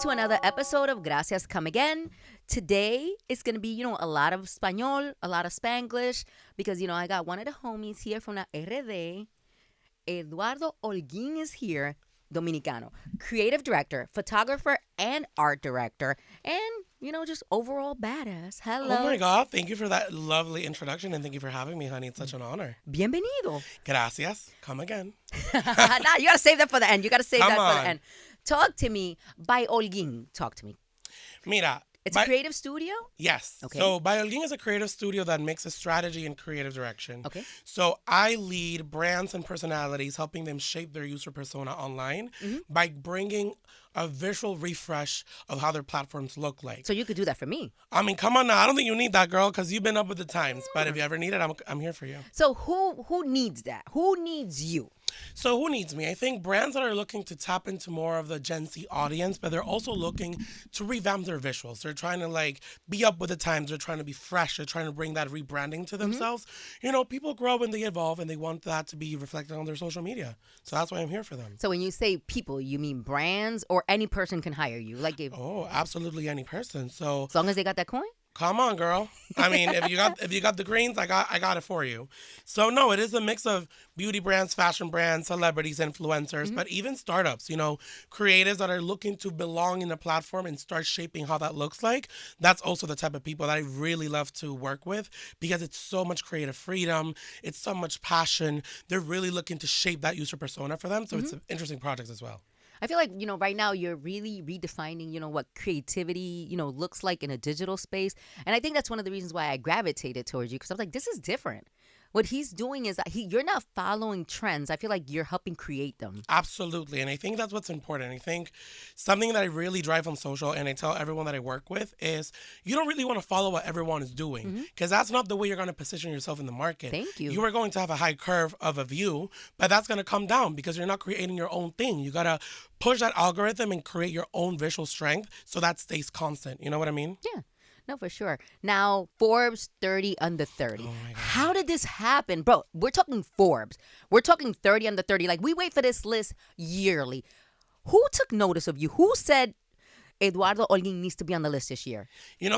to another episode of Gracias Come Again. Today, it's going to be, a lot of Español, a lot of Spanglish, because, I got one of the homies here from la RD. Eduardo Holguín is here, Dominicano, creative director, photographer, and art director, and, just overall badass. Hello. Oh my God, thank you for that lovely introduction, and thank you for having me, honey. It's such an honor. Bienvenido. Gracias. Come again. Nah, you got to save that for the end. You got to save Come that for the on. end. Talk to me. By Holguín. Talk to me. Mira. It's a creative studio? Yes. Okay. So By Holguín is a creative studio that mixes strategy and creative direction. Okay. So I lead brands and personalities, helping them shape their user persona online by bringing a visual refresh of how their platforms look like. So you could do that for me. I mean, come on now. I don't think you need that, girl, because you've been up with the times. But if you ever need it, I'm here for you. So who needs that? Who needs you? So who needs me? I think brands that are looking to tap into more of the Gen Z audience, but they're also looking to revamp their visuals. They're trying to be up with the times. They're trying to be fresh. They're trying to bring that rebranding to themselves. People grow and they evolve, and they want that to be reflected on their social media. So that's why I'm here for them. So when you say people, you mean brands, or any person can hire you? Oh, absolutely any person. So as long as they got that coin? come on, girl. I mean, if you got the greens, I got it for you. So no, it is a mix of beauty brands, fashion brands, celebrities, influencers, but even startups, creatives that are looking to belong in a platform and start shaping how that looks like. That's also the type of people that I really love to work with, because it's so much creative freedom. It's so much passion. They're really looking to shape that user persona for them. So it's an interesting project as well. I feel like, right now you're really redefining, what creativity, looks like in a digital space. And I think that's one of the reasons why I gravitated towards you, because I was like, this is different. What he's doing is that you're not following trends. I feel like you're helping create them. Absolutely. And I think that's what's important. I think something that I really drive on social, and I tell everyone that I work with, is you don't really want to follow what everyone is doing, because that's not the way you're going to position yourself in the market. Thank you. You are going to have a high curve of a view, but that's going to come down because you're not creating your own thing. You got to push that algorithm and create your own visual strength so that stays constant. You know what I mean? Yeah. No, for sure. Now, Forbes 30 under 30. Oh my God. How did this happen? Bro, we're talking Forbes. We're talking 30 under 30. We wait for this list yearly. Who took notice of you? Who said Eduardo Holguín needs to be on the list this year?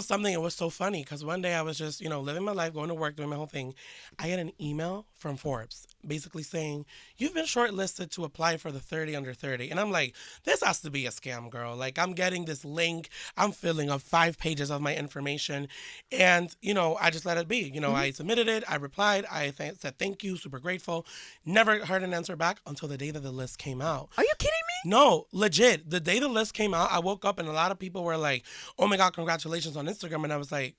Something, it was so funny because one day I was just, living my life, going to work, doing my whole thing. I had an email from Forbes basically saying, you've been shortlisted to apply for the 30 under 30. And I'm like, this has to be a scam, girl. I'm getting this link. I'm filling up 5 pages of my information. And, I just let it be. I submitted it. I replied. I said, thank you. Super grateful. Never heard an answer back until the day that the list came out. Are you kidding me? No, legit. The day the list came out, I woke up and a lot of people were like, oh my God, congratulations on Instagram. And I was like,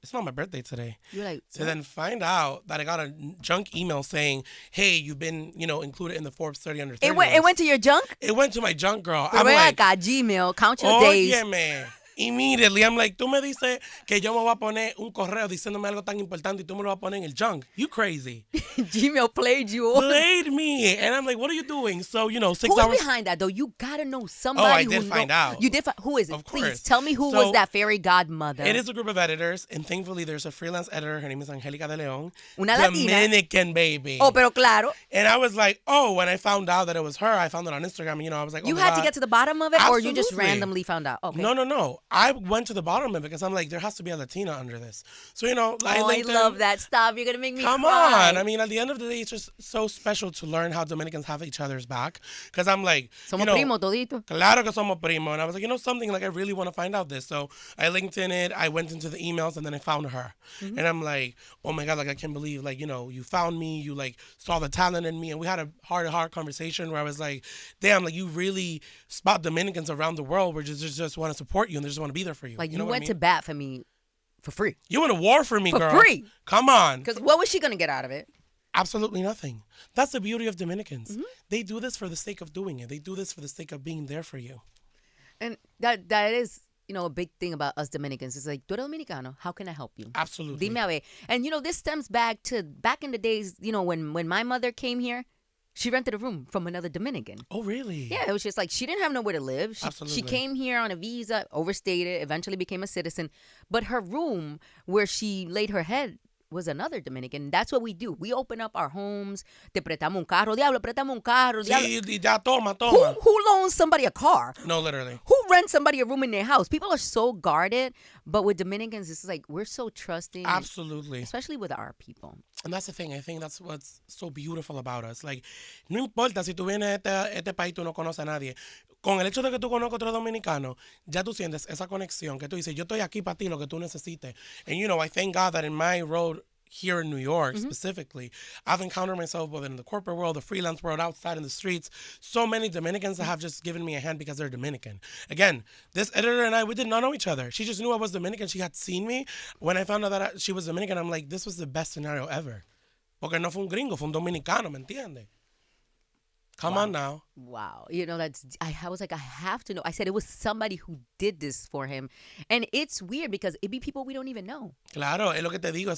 it's not my birthday today. You're like, so then find out that I got a junk email saying, hey, you've been, included in the Forbes 30 under 30 It went to your junk? It went to my junk, girl. I'm like, Gmail, count your days. Yeah, man. Immediately, I'm like, tú me dices que yo me voy a poner un correo diciéndome algo tan importante y tú me lo vas a poner en el junk. You crazy. Gmail played you. Played me. And I'm like, what are you doing? So, 6 Who's hours. behind that, though? You got to know somebody. Oh, I did find out. You did Who is it? Of Please course. tell me who was that fairy godmother. It is a group of editors, and thankfully there's a freelance editor. Her name is Angelica de Leon. Una Latina. Dominican, baby. Oh, pero claro. And I was like, when I found out that it was her, I found it on Instagram, and, I was like, You my had God. to get to the bottom of it, or you just Absolutely. randomly found out? Okay. No. I went to the bottom of it because I'm like, there has to be a Latina under this. So, I love that. Stop. You're going to make me Come cry. on. I mean, at the end of the day, it's just so special to learn how Dominicans have each other's back. Because I'm like, Somos primo todito. Claro que somos primo. And I was like, something, I really want to find out this. So I linked in it. I went into the emails, and then I found her. And I'm like, oh my God, I can't believe, you found me. You, saw the talent in me. And we had a heart-to-heart conversation where I was like, damn, you really spot Dominicans around the world where just want to support you and they just want to be there for you. You went to bat for me for free. You went to war for me, girl. For free. Come on. Because what was she going to get out of it? Absolutely nothing. That's the beauty of Dominicans. They do this for the sake of doing it. They do this for the sake of being there for you. And that is, a big thing about us Dominicans. It's like, tú eres dominicano, how can I help you? Absolutely. Dime a ver. And, this stems back in the days, when my mother came here, she rented a room from another Dominican. Oh, really? Yeah, it was just she didn't have nowhere to live. Absolutely. She came here on a visa, overstayed it, eventually became a citizen. But her room where she laid her head was another Dominican. That's what we do. We open up our homes. Te prestamos un carro. Diablo, préstame un carro. Diablo. Sí, y ya toma, toma. Who loans somebody a car? No, literally. Who rents somebody a room in their house? People are so guarded. But with Dominicans, it's like we're so trusting. Absolutely. Especially with our people. And that's the thing. I think that's what's so beautiful about us. Like, no importa si tú vienes a este país, tú no conoces a nadie. Con el hecho de que tú conozcas a otro dominicano, ya tú sientes esa conexión que tú dices, yo estoy aquí para ti, lo que tú necesites. And, you know, I thank God that in my road here in New York specifically, I've encountered myself both in the corporate world, the freelance world, outside in the streets. So many Dominicans that have just given me a hand because they're Dominican. Again, this editor and I, we did not know each other. She just knew I was Dominican. She had seen me. When I found out that she was Dominican, I'm like, this was the best scenario ever. Porque no fue un gringo, fue un dominicano, ¿me entiendes? Come on now. Wow. You know, I was like, I have to know. I said it was somebody who did this for him. And it's weird because it be people we don't even know. Claro, es lo que te digo.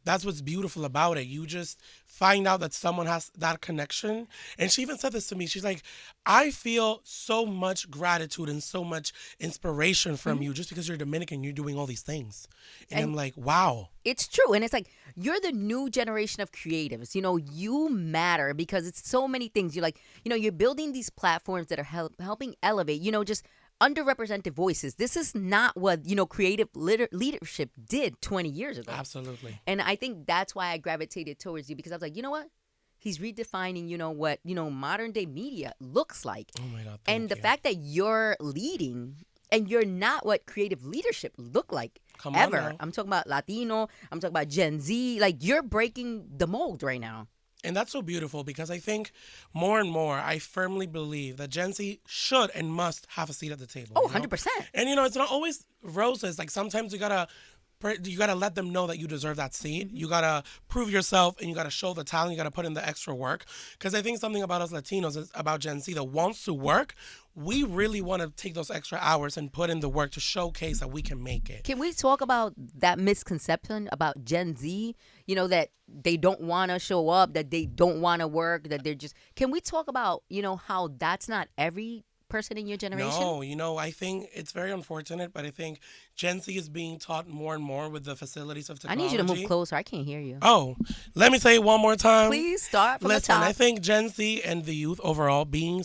That's what's beautiful about it. You just find out that someone has that connection. And she even said this to me. She's like, I feel so much gratitude and so much inspiration from you just because you're Dominican, you're doing all these things. And I'm like, wow. It's true. And it's like, you're the new generation of creatives. You know, you matter because it's so many things. You're like, you know, you're building these platforms that are helping elevate, you know, just underrepresented voices. This is not what, you know, creative leadership did 20 years ago. Absolutely. And I think that's why I gravitated towards you because I was like, you know what? He's redefining, you know, what, you know, modern day media looks like. Oh my God. And the fact that you're leading and you're not what creative leadership look like ever. I'm talking about Latino. I'm talking about Gen Z. Like, you're breaking the mold right now. And that's so beautiful because I think more and more, I firmly believe that Gen Z should and must have a seat at the table. Oh, you know? 100%. And, you know, it's not always roses. Like, sometimes you gotta let them know that you deserve that seat. You gotta prove yourself and you gotta show the talent. You gotta put in the extra work. Because I think something about us Latinos, is about Gen Z that wants to work. We really want to take those extra hours and put in the work to showcase that we can make it. Can we talk about that misconception about Gen Z? You know, that they don't want to show up, that they don't want to work, that they're just... Can we talk about, you know, how that's not every person in your generation? No, you know, I think it's very unfortunate, but I think Gen Z is being taught more and more with the facilities of technology. I need you to move closer. I can't hear you. Oh, let me say it one more time. Please start from the Listen, top. I think Gen Z and the youth overall having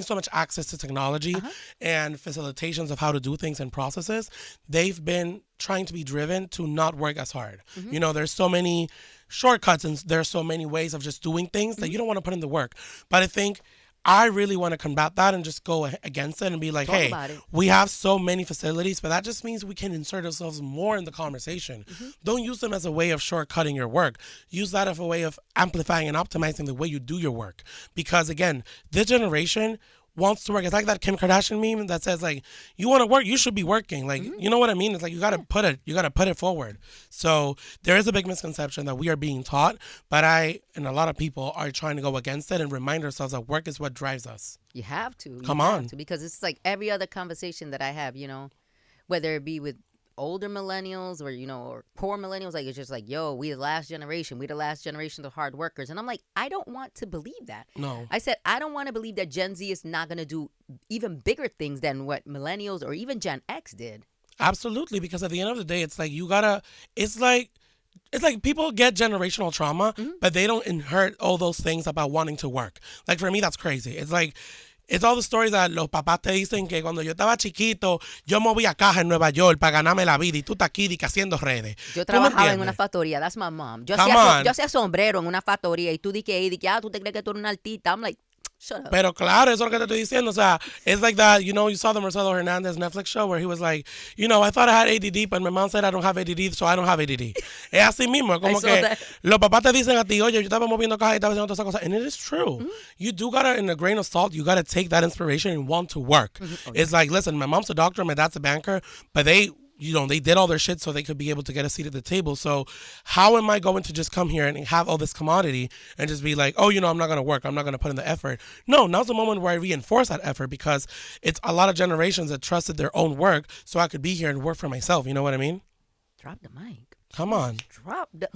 so much access to technology and facilitations of how to do things and processes, they've been trying to be driven to not work as hard. You know, there's so many shortcuts and there's so many ways of just doing things that you don't want to put in the work. But I think I really want to combat that and just go against it and be like, hey, we have so many facilities, but that just means we can insert ourselves more in the conversation. Don't use them as a way of shortcutting your work. Use that as a way of amplifying and optimizing the way you do your work. Because again, this generation wants to work. It's like that Kim Kardashian meme that says, like, you want to work, you should be working. Like, you know what I mean? It's like you gotta put it forward. So there is a big misconception that we are being taught, but I and a lot of people are trying to go against it and remind ourselves that work is what drives us. You have to. Come on. Because it's like every other conversation that I have, you know, whether it be with older millennials or, you know, or poor millennials, like, it's just like, yo, we the last generation of hard workers. And I'm like, I don't want to believe that. No. I said, I don't want to believe that Gen Z is not going to do even bigger things than what millennials or even Gen X did. Absolutely. Because at the end of the day, it's like it's like people get generational trauma, but they don't inherit all those things about wanting to work. Like, for me, that's crazy. It's like, it's all the stories that los papás te dicen que cuando yo estaba chiquito, yo movía caja en Nueva York para ganarme la vida y tú estás aquí haciendo redes. Yo trabajaba en una factoría. That's my mom. Yo hacía sombrero en una factoría y tú di que tú te crees que tú eres una artista. I'm like, shut up. Pero claro, eso es lo que te estoy diciendo. O sea, it's like that, you know, you saw the Marcelo Hernandez Netflix show where he was like, you know, I thought I had ADD, but my mom said I don't have ADD, so I don't have ADD. Es así mismo, como que los papás te dicen a ti, oye, yo estaba moviendo caja y estaba haciendo todas esas cosas. And it is true. You do gotta, in a grain of salt, you gotta take that inspiration and want to work. It's like, listen, my mom's a doctor, my dad's a banker, but they did all their shit so they could be able to get a seat at the table. So how am I going to just come here and have all this commodity and just be like, oh, you know, I'm not going to work. I'm not going to put in the effort. No, now's the moment where I reinforce that effort because it's a lot of generations that trusted their own work so I could be here and work for myself. You know what I mean? Drop the mic. Come on.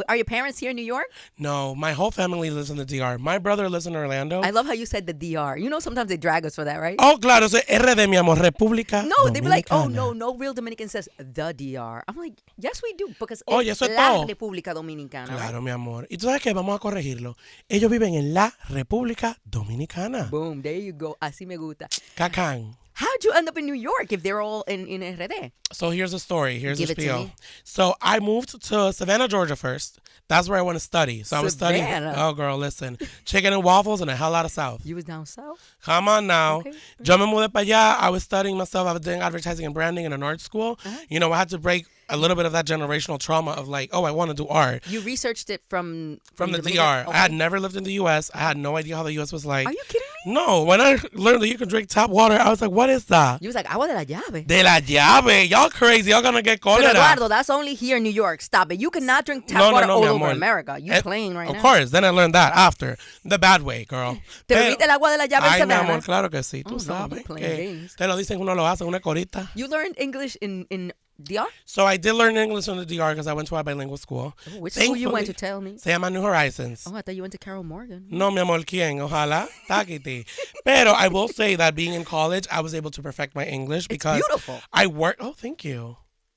Are your parents here in New York? No, my whole family lives in the DR. My brother lives in Orlando. I love how you said the DR. You know, sometimes they drag us for that, right? Oh, claro, soy RD, mi amor, República No, they'd be like, oh, Dominicana. no real Dominican says the DR. I'm like, yes, we do, because Oye, it's eso es la todo. República Dominicana. Right? Claro, mi amor. Y tú sabes que vamos a corregirlo. Ellos viven en la República Dominicana. Boom, there you go. Así me gusta. Cacán. How'd you end up in New York if they're all in RD? So here's the story. Here's Give the it to spiel. me. So I moved to Savannah, Georgia first. That's where I want to study. So I was studying. Savannah. Oh, girl, listen. Chicken and waffles and a hell lot of South. You was down south? Come on now. Okay. Yo me mudé para allá. I was studying myself. I was doing advertising and branding in an art school. You know, I had to break a little bit of that generational trauma of like, oh, I want to do art. You researched it from From the Dominican- DR. Okay. I had never lived in the U.S. I had no idea how the U.S. was like. Are you kidding me? No. When I learned that you could drink tap water, I was like, what is that? You was like, agua de la llave. De la llave. Y'all crazy. Y'all gonna get Pero cholera. Eduardo, that's only here in New York. Stop it. You cannot drink tap No, water all mi over amor. America. You playing right Of now. course. Then I learned that after. The bad way, girl. ¿Te Pero- bebiste el agua de la llave en Ay, mi Savannah? amor, claro que sí. Tú Oh, no, sabes I'm playing que games. te lo dicen, uno lo hace, una corita. You learned English in DR? So I did learn English in the DR because I went to a bilingual school. Oh, which school you went to Thankfully, tell me? Se llama New Horizons. Oh, I thought you went to Carol Morgan. No, mi amor, ¿quién? Ojalá. Taquiti. Pero I will say that being in college, I was able to perfect my English because beautiful. I worked. Oh, thank you.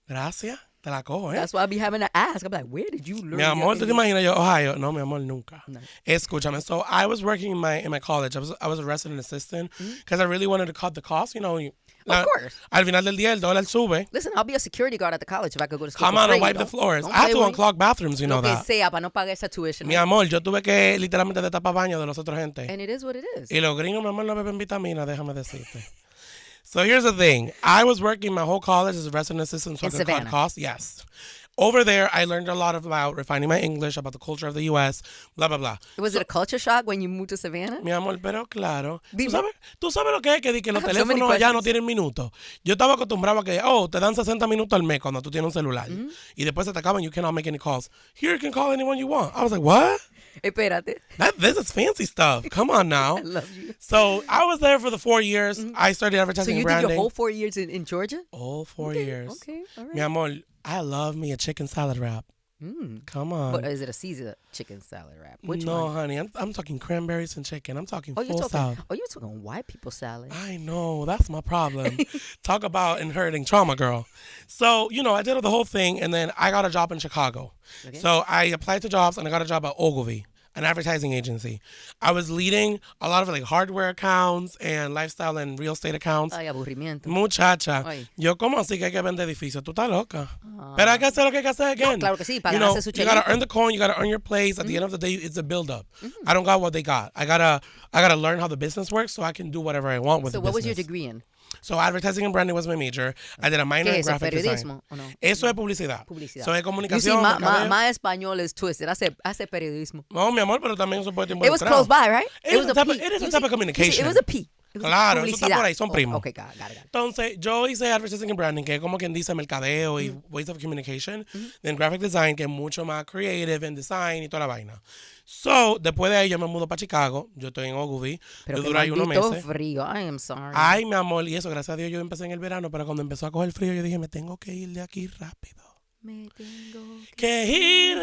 Gracias. Te la cojo, That's why I be having to ask. I'm like, where did you learn Mi your amor, ¿tú te English? imaginas yo, Ohio? No, mi amor, nunca. No. Escúchame. So I was working in my college. I was a resident assistant because I really wanted to cut the cost. You know, Of course. Al final del día, el dólar sube. Listen, I'll be a security guard at the college if I could go to school Come for on free. and wipe the Don't- floors. don't I had play to with me. unclog bathrooms, you know Lo que that. sea para no pagar esa tuition. Mi amor, yo tuve que literalmente destapar baño de los otros gente. And it is what it is. Y los gringos, mi amor, no beben vitamina, déjame decirte. So here's the thing. I was working my whole college as a resident assistant so I In could cut Savannah. costs. Yes. Over there, I learned a lot about refining my English, about the culture of the U.S., blah, blah, blah. Was it a culture shock when you moved to Savannah? Mi amor, pero claro. Dime. ¿Tú sabes lo que es? Que, di que los I have so many teléfonos allá no questions. tienen minutos. Yo estaba acostumbrado a que, oh, te dan 60 minutos al mes cuando tú tienes un celular. Y después se te acaban, you cannot make any calls. Here you can call anyone you want. I was like, what? Espérate. This is fancy stuff. Come on now. I love you. So I was there for the 4 years. I started So advertising you and did branding. your whole 4 years in Georgia? All 4 Okay, years. Okay, all right. Mi amor, I love me a chicken salad wrap. Come on. But is it a Caesar chicken salad wrap? Which no, one? honey. I'm talking cranberries and chicken. I'm talking Oh, you're full talking. South. Oh, you're talking white people salad. I know. That's my problem. Talk about inheriting trauma, girl. So, you know, I did the whole thing, and then I got a job in Chicago. Okay. So I applied to jobs, and I got a job at Ogilvy, an advertising agency. I was leading a lot of like hardware accounts and lifestyle and real estate accounts. Ay, aburrimiento. Muchacha, Ay. yo como así que hay que vender edificios. Tú estás loca. Pero hay que hacer lo que hay que hacer again. claro que sí, para you know, ganarse su you gotta chelito. earn the coin, you gotta earn your place. At the end of the day, it's a build up. I don't got what they got. I gotta learn how the business works so I can do whatever I want with So the what was your business. degree in? So advertising and branding was my major. I did a minor ¿Qué in es eso? graphic design. ¿Periodismo o no? Eso es publicidad. Publicidad. So es You see, comunicación. mercadeo. my español is twisted. Hace periodismo. No, mi amor, pero también eso puede It was close by, right? It is was a type P. of- it is a You type see- of communication. you see, it was a P. It was Claro, eso está publicidad. por ahí, son primos. Okay, got it. Entonces, yo hice advertising and branding, que es como quien dice mercadeo y ways of communication. Then graphic design, que es mucho más creative and design y toda la vaina. So, después de ahí yo me mudo para Chicago. Yo estoy en Ogilvy. Pero Yo que duré ahí unos maldito meses. frío. I am sorry. Ay, mi amor, y eso, gracias a Dios, yo empecé en el verano, pero cuando empezó a coger frío, yo dije, me tengo que ir de aquí rápido. Me tengo Que ir.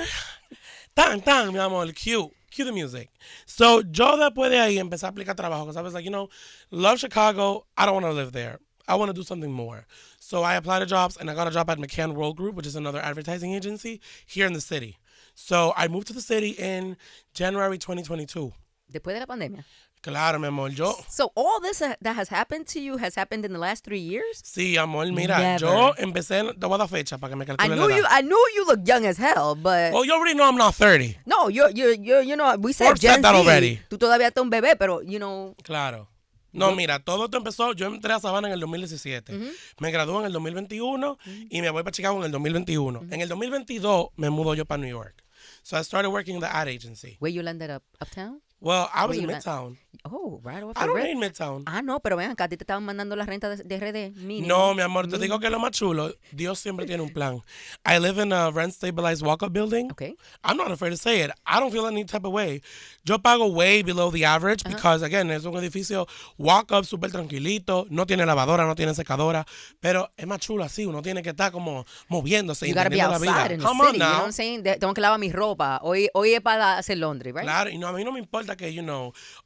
Tan, mi amor, cue the music. So, yo después de ahí empecé a aplicar trabajo, because I was like, you know, love Chicago, I don't want to live there. I want to do something more. So I applied to jobs, and I got a job at McCann World Group, which is another advertising agency here in the city. So I moved to the city in January 2022. Después de la pandemia. Claro, mi amor, yo... So all this that has happened to you has happened in the last 3 years? Sí, amor, mira, Never. yo empecé, te voy a dar fecha para que me I calcule knew la edad. I knew you look young as hell, but Well, you already know I'm not 30. no, you're you know, we said Forbes said Gen that Z. already. Tú todavía estás un bebé, pero you know, Claro. No, mira, todo esto empezó, yo entré a Savannah en el 2017, me gradué en el 2021 y me voy para Chicago en el 2021. En el 2022 me mudo yo para New York. So I started working in the ad agency. where you landed up uptown? Well, I was Where in you Midtown. Oh, Oh, right off I the don't rip. hate Midtown. Ah, no, pero ven acá, a ti te estaban mandando la renta de RD, mínimo. No, mi amor, te digo que lo más chulo, Dios siempre tiene un plan. I live in a rent-stabilized walk-up building. Okay. I'm not afraid to say it. I don't feel any type of way. Yo pago way below the average because, again, es un edificio walk-up súper tranquilito, no tiene lavadora, no tiene secadora, pero es más chulo así, uno tiene que estar como moviéndose, You gotta be entendiendo la outside vida. in the Come city, on you know now. what I'm saying? Tengo que lavar mi ropa. Hoy es para hacer laundry, right? Claro, y no, a mí no me importa que,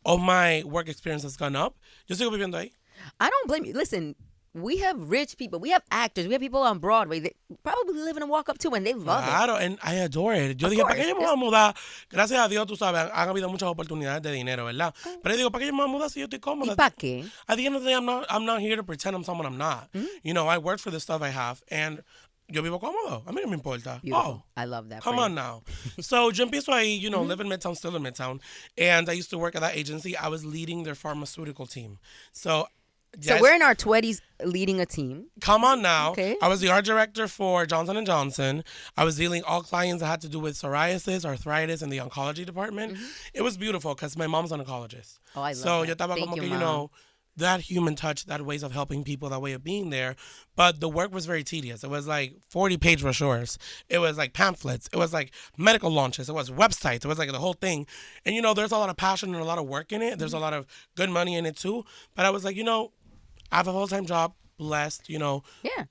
all my work experience has gone up. Yo sigo viviendo ahí. I don't blame you. Listen, we have rich people. We have actors. We have people on Broadway that probably live in a walk-up too, and they love it. Claro, and I adore it. Yo Of dije, course. ¿para qué yo me voy a mudar? Gracias a Dios, tú sabes, han habido muchas oportunidades de dinero, ¿verdad? Pero yo digo, ¿para qué yo me voy a mudar si yo estoy cómoda? ¿Y para qué? At the end of the day, I'm not here to pretend I'm someone I'm not. I work for the stuff I have, and yo vivo cómodo. A mí no me importa. Beautiful. Oh, I love that. come for you. on now. So, yo empiezo ahí, live in Midtown, still in Midtown, and I used to work at that agency. I was leading their pharmaceutical team. So we're in our 20s leading a team. Come on now. Okay. I was the art director for Johnson & Johnson. I was dealing all clients that had to do with psoriasis, arthritis, in the oncology department. It was beautiful because my mom's an oncologist. Oh, I love so that. yo estaba Thank como you, que, Mom. that human touch, that ways of helping people, that way of being there. But the work was very tedious. It was like 40-page brochures. It was like pamphlets. It was like medical launches. It was websites. It was like the whole thing. And, there's a lot of passion and a lot of work in it. There's a lot of good money in it too. But I was like, I have a full-time job, blessed, Yeah.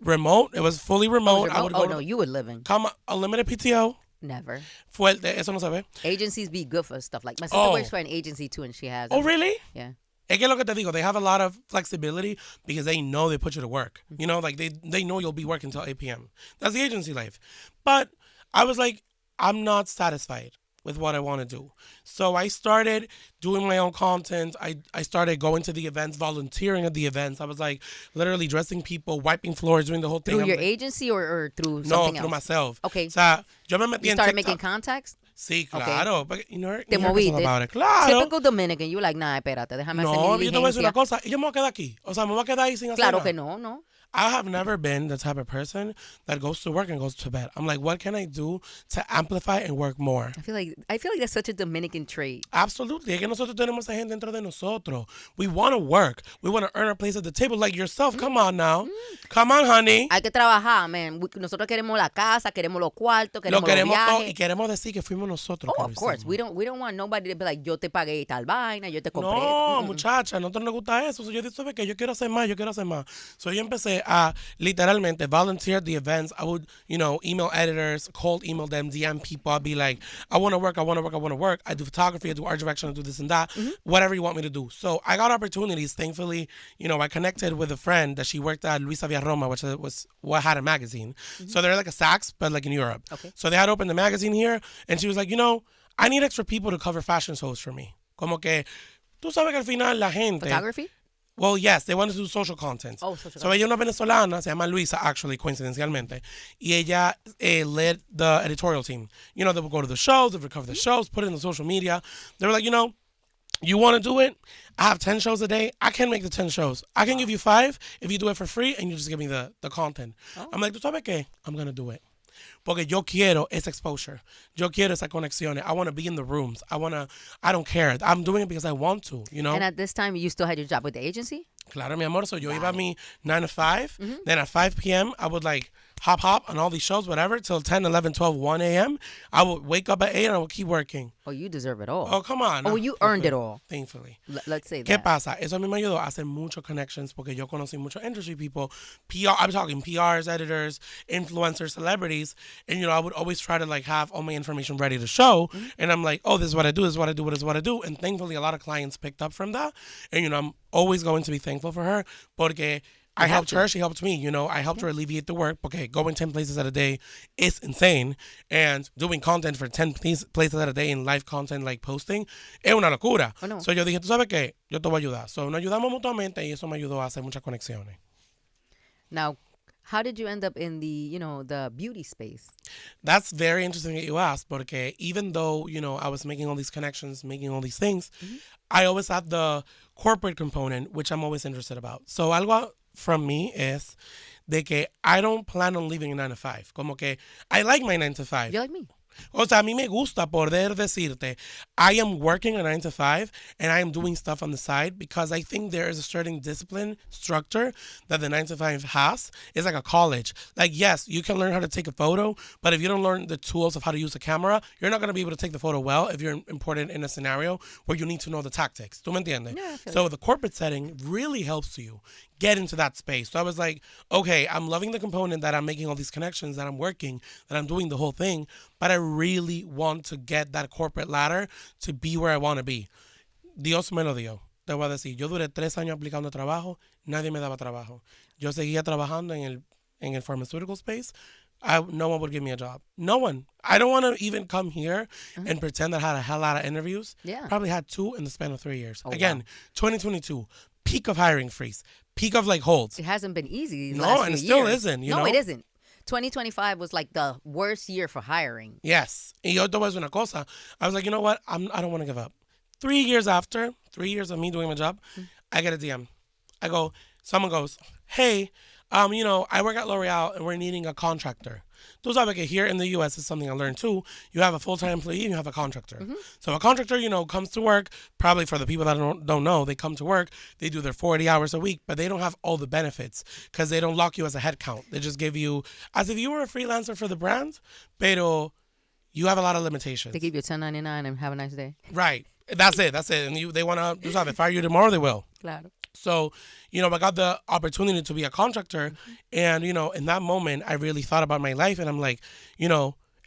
remote. It was fully remote. I would go no, you would live in. come unlimited PTO. Never. Fuerte, eso no se ve. Agencies be good for stuff like my sister Oh. works for an agency too, and she has. Oh, really? Yeah. Es que lo que te digo, they have a lot of flexibility because they know they put you to work. Like they know you'll be working until 8 p.m. That's the agency life. But I was like, I'm not satisfied with what I want to do. So I started doing my own content. I started going to the events, volunteering at the events. I was like literally dressing people, wiping floors, doing the whole thing. Through I'm your like, agency or through no, something through else? myself. Okay. O sea, yo me metí You en started TikTok. making contacts? Sí, Okay. claro. But, Te New York is all moviste. about it. Claro. Typical Dominican. You like, nah, espérate, déjame hacer No, mi yo te voy a decir diligencia. una cosa. Yo me voy a quedar aquí. O sea, me voy a quedar ahí sin hacer Claro nada. que no. I have never been the type of person that goes to work and goes to bed. I'm like, what can I do to amplify and work more? I feel like that's such a Dominican trait. Absolutely. Es que nosotros tenemos esa gente dentro de nosotros. We want to work. We want to earn our place at the table like yourself. Come on now. Come on, honey. Hay que trabajar, man. Nosotros queremos la casa, queremos los cuartos, Lo queremos los queremos todo viajes. y queremos decir que fuimos nosotros. Oh, que lo of course. hicimos. We don't want nobody to be like, yo te pagué tal vaina, yo te compré. No, muchacha, a nosotros nos gusta eso. So yo dije, ¿sabes qué? Yo quiero hacer más. So yo empecé a literalmente volunteer at the events. I would, email editors, cold email them, DM people. I'd be like, I want to work. I do photography, I do art direction, I do this and that. Whatever you want me to do. So I got opportunities. Thankfully, I connected with a friend that she worked at Luisa Villaroma, which was what had a magazine. So they're like a Saks, but like in Europe. Okay. So they had opened the magazine here, and she was like, I need extra people to cover fashion shows for me. Como que, tú sabes que al final la gente... Photography? Well, yes, they wanted to do social content. Oh, social So ella es una venezolana, se llama Luisa, actually, coincidencialmente. Y ella led the editorial team. They would go to the shows, they would cover the shows, put it in the social media. They were like, you want to do it? I have 10 shows a day. I can make the 10 shows. I can give you 5 if you do it for free and you just give me the content. I'm like, ¿tú sabes qué? I'm going to do it. Porque yo quiero esa exposure. Yo quiero esa conexiones. I want to be in the rooms. I don't care. I'm doing it because I want to, And at this time, you still had your job with the agency? Claro, mi amor. So yo iba a mi 9 to 5. Then at 5 p.m., I would like hop on all these shows, whatever, till 10, 11, 12, 1 a.m. I would wake up at 8 and I would keep working. Oh, you deserve it all. Oh, come on. Oh, you earned it all. Thankfully. Let's say ¿Qué that. pasa? Eso a mí me ayudó a hacer muchos connections porque yo conocí muchos industry people, PR, I'm talking PRs, editors, influencers, celebrities, and I would always try to like have all my information ready to show, and I'm like, oh, this is what I do, and thankfully a lot of clients picked up from that, and I'm always going to be thankful for her porque I helped her, she helped me, I helped her alleviate the work porque going 10 places at a day is insane, and doing content for 10 places at a day in live content like posting es una locura. Oh, no. So yo dije, ¿tú sabes qué? Yo te voy a ayudar. So nos ayudamos mutuamente y eso me ayudó a hacer muchas conexiones. Now, how did you end up in the, the beauty space? That's very interesting that you asked porque even though, I was making all these connections, making all these things, I always had the corporate component, which I'm always interested about. So algo from me is de que I don't plan on leaving a 9 to 5. Como que I like my 9 to 5. You're like me. O sea, a mí me gusta poder decirte, I am working a 9 to 5 and I am doing stuff on the side because I think there is a certain discipline structure that the 9 to 5 has. It's like a college. Like, yes, you can learn how to take a photo, but if you don't learn the tools of how to use a camera, you're not going to be able to take the photo well if you're important in a scenario where you need to know the tactics. ¿Tú me entiendes? Yeah, I feel So the corporate setting really helps you get into that space. So I was like, okay, I'm loving the component that I'm making all these connections, that I'm working, that I'm doing the whole thing, but I really want to get that corporate ladder to be where I want to be. Dios me lo dio. Te voy a decir, yo duré 3 años aplicando trabajo, nadie me daba trabajo. Yo seguía trabajando en el pharmaceutical space. No one would give me a job. No one. I don't want to even come here and pretend that I had a hell lot of interviews. Yeah. Probably had 2 in the span of 3 years. Oh, Again, wow. 2022, peak of hiring freeze, peak of like holds. It hasn't been easy. No, last and it few still years. isn't, you no, know? it isn't. 2025 was like the worst year for hiring. Yes. Y yo te voy a decir una cosa. I was like, you know what? I don't want to give up. 3 years after, 3 years of me doing my job, I get a DM. Someone goes, hey, I work at L'Oreal and we're needing a contractor. Tú sabes que here in the U.S. is something I learned too. You have a full-time employee and you have a contractor. So a contractor, comes to work. Probably for the people that don't know, they come to work. They do their 40 hours a week, but they don't have all the benefits because they don't lock you as a headcount. They just give you, as if you were a freelancer for the brand, pero you have a lot of limitations. They give you a 1099 and have a nice day. Right. That's it. And they want to, fire you tomorrow, they will. Claro. So, I got the opportunity to be a contractor. And, in that moment, I really thought about my life. And I'm like,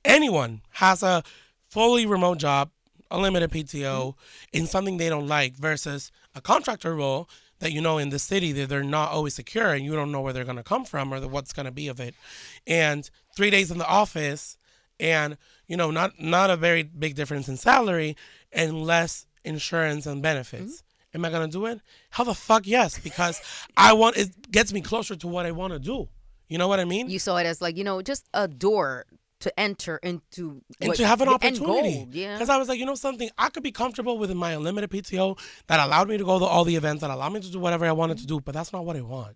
anyone has a fully remote job, unlimited PTO, in something they don't like versus a contractor role that, in the city, that they're not always secure and you don't know where they're going to come from or what's going to be of it. And 3 days in the office and, not a very big difference in salary and less insurance and benefits. Am I going to do it? Hell the fuck yes, because it gets me closer to what I want to do. You know what I mean? You saw it as like, just a door to enter into and to have an the opportunity. end goal. Yeah. Because I was like, something, I could be comfortable with my unlimited PTO that allowed me to go to all the events, that allowed me to do whatever I wanted to do, but that's not what I want.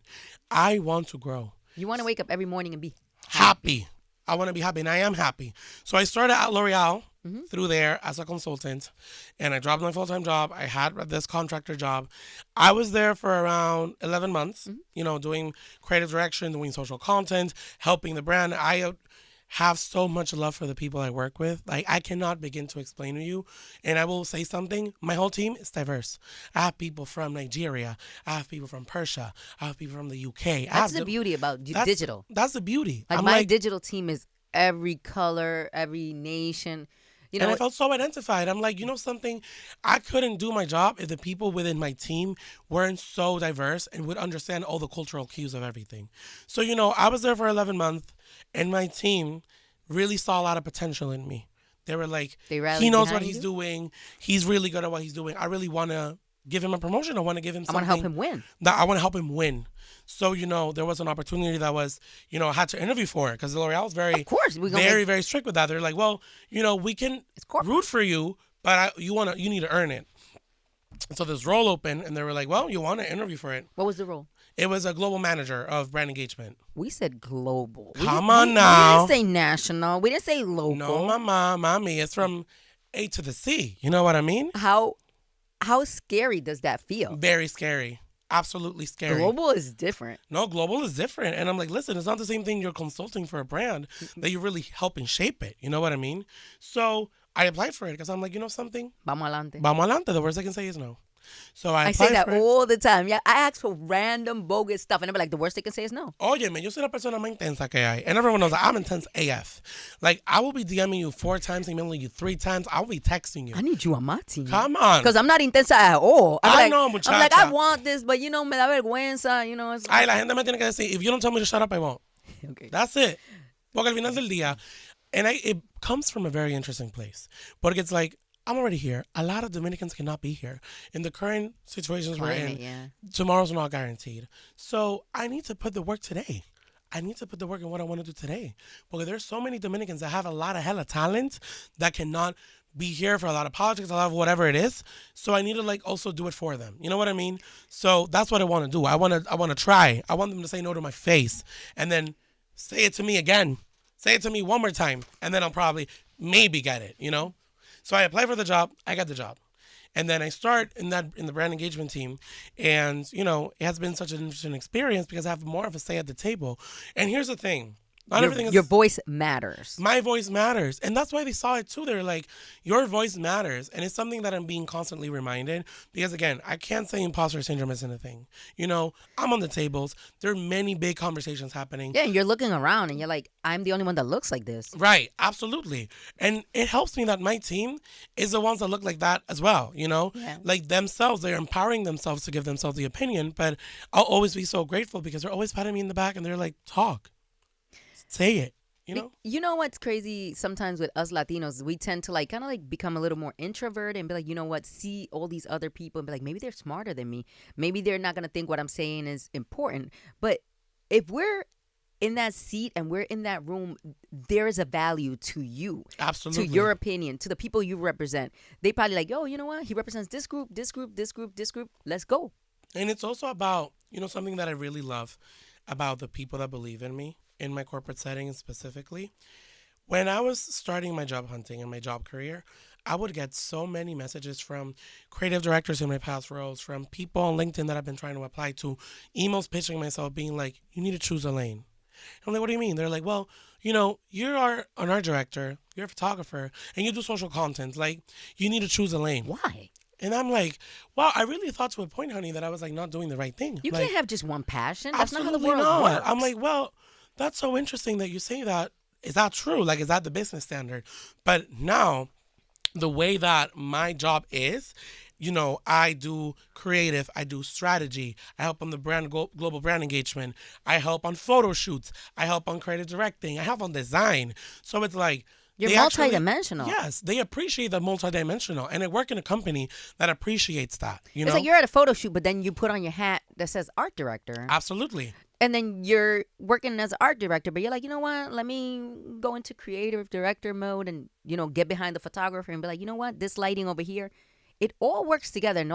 I want to grow. You want to wake up every morning and be happy. I want to be happy, and I am happy. So I started at L'Oreal through there as a consultant, and I dropped my full-time job. I had this contractor job. I was there for around 11 months, doing creative direction, doing social content, helping the brand. I have so much love for the people I work with. Like, I cannot begin to explain to you. And I will say something. My whole team is diverse. I have people from Nigeria. I have people from Persia. I have people from the UK. That's the beauty about digital. That's the beauty. Like, my digital team is every color, every nation. And I felt so identified. I'm like, something? I couldn't do my job if the people within my team weren't so diverse and would understand all the cultural cues of everything. So, I was there for 11 months, and my team really saw a lot of potential in me. They were like, he knows what he's doing. He's really good at what he's doing. I really want to give him a promotion. I want to give him something. I want to help him win. I want to help him win. So, there was an opportunity that was, I had to interview for it because L'Oreal is very, very strict with that. They're like, well, we can root for you, but you need to earn it. So this role opened, and they were like, well, you want to interview for it. What was the role? It was a global manager of brand engagement. We said global. Come on now. We didn't say national. We didn't say local. No, mommy. It's from A to the C. You know what I mean? How scary does that feel? Very scary. Absolutely scary. Global is different. No, global is different. And I'm like, listen, it's not the same thing you're consulting for a brand that you're really helping shape it. You know what I mean? So I applied for it because I'm like, something? Vamos adelante. Vamos adelante. The worst I can say is no. So I say that all the time. Yeah, I ask for random bogus stuff, and I'm like, the worst they can say is no. Óyeme, yo soy la persona más intensa que hay. And everyone knows that I'm intense AF. Like, I will be DMing you 4 times, emailing you 3 times. I will be texting you. I need you on my team. Come on. Because I'm not intensa at all. I know, muchacha. I'm like, I want this, but, me da vergüenza, It's Ay, la gente me tiene que decir, if you don't tell me to shut up, I won't. Okay. That's it. Porque al final del día, and it comes from a very interesting place. Porque it's like, I'm already here. A lot of Dominicans cannot be here. In the current situations we're in, tomorrow's not guaranteed. So I need to put the work today. I need to put the work in what I want to do today. Because there's so many Dominicans that have a lot of hella talent that cannot be here for a lot of politics, a lot of whatever it is. So I need to also do it for them. You know what I mean? So that's what I want to do. I want to try. I want them to say no to my face and then say it to me again. Say it to me one more time, and then I'll probably maybe get it, you know? So I apply for the job, I got the job. And then I start in the brand engagement team, and it has been such an interesting experience because I have more of a say at the table. And here's the thing. Not everything is Your voice matters. my voice matters. And that's why they saw it too. They're like, your voice matters. And it's something that I'm being constantly reminded because, again, I can't say imposter syndrome isn't a thing. I'm on the tables. There are many big conversations happening. Yeah, and you're looking around and you're like, I'm the only one that looks like this. Right. Absolutely. And it helps me that my team is the ones that look like that as well. Yeah. Like themselves, they're empowering themselves to give themselves the opinion. But I'll always be so grateful because they're always patting me in the back and they're like, talk. Say it, You know what's crazy? Sometimes with us Latinos, we tend to kind of become a little more introvert and be like, you know what, see all these other people and be like, maybe they're smarter than me. Maybe they're not going to think what I'm saying is important. But if we're in that seat and we're in that room, there is a value to you. Absolutely. To your opinion, to the people you represent. They probably like, yo, you know what? He represents this group, this group, this group, this group. Let's go. And it's also about, something that I really love about the people that believe in me. In my corporate setting specifically, when I was starting my job hunting and my job career, I would get so many messages from creative directors in my past roles, from people on LinkedIn that I've been trying to apply to, emails pitching myself, being like, you need to choose a lane. I'm like, what do you mean? They're like, well, you are an art director, you're a photographer, and you do social content. Like, you need to choose a lane. Why? And I'm like, wow, I really thought to a point, honey, that I was not doing the right thing. You can't have just one passion. That's not how the absolutely world not. works. I'm like, well, that's so interesting that you say that. Is that true? Like, is that the business standard? But now, the way that my job is, I do creative, I do strategy, I help on the global brand engagement, I help on photo shoots, I help on creative directing, I help on design. So it's like, you're multidimensional. Yes, they appreciate the multidimensional. And I work in a company that appreciates that. It's like you're at a photo shoot, but then you put on your hat that says art director. Absolutely. And then you're working as an art director, but you're like, you know what? Let me go into creative director mode and, get behind the photographer and be like, you know what? This lighting over here, it all works together. And